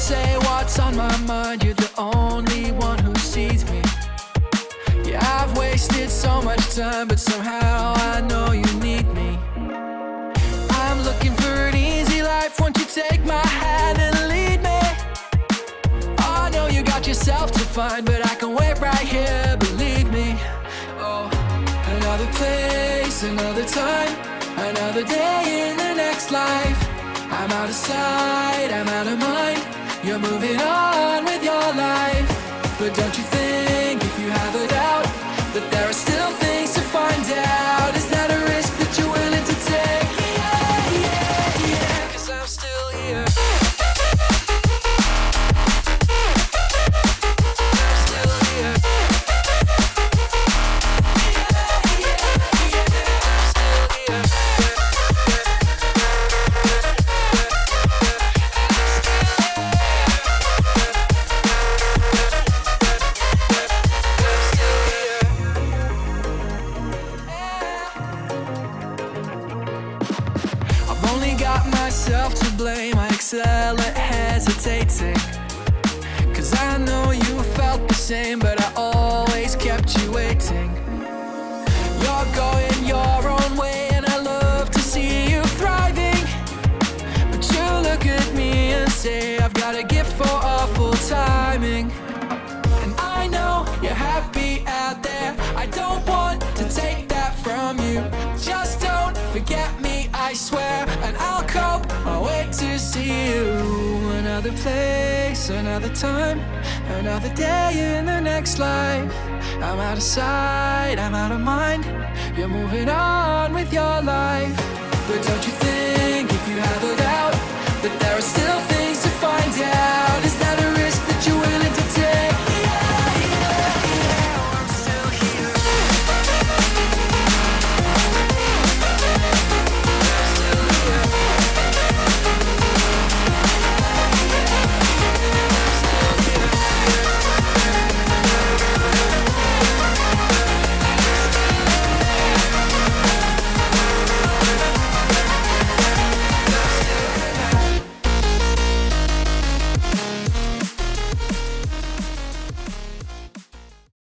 say what's on my mind. You're the only one who sees me. Yeah, I've wasted so much time, but somehow I know you need me. I'm looking for an easy life. Won't you take my hand and lead me? I know you got yourself to find, but I can wait right here, believe me. Oh, another place, another time, another day in the next life. I'm out of sight, I'm out of mind. You're moving on with your life. But don't you think, if you have a doubt, that there are still things to find out? Is that a risk that you're willing to take? Yeah, yeah, yeah, 'cause I'm still here. I'm still here. Yeah, yeah, yeah, I'm still here. Myself to blame, I excel at hesitating. 'Cause I know you felt the same, but I always kept you waiting. You're going your own way and I love to see you thriving. But you look at me and say, I've got a gift for awful timing. And I know you're happy out there, I don't want to take that from you. Just don't forget me, I swear, and I'll cope. I'll wait to see you. Another place, another time, another day in the next life. I'm out of sight, I'm out of mind. You're moving on with your life.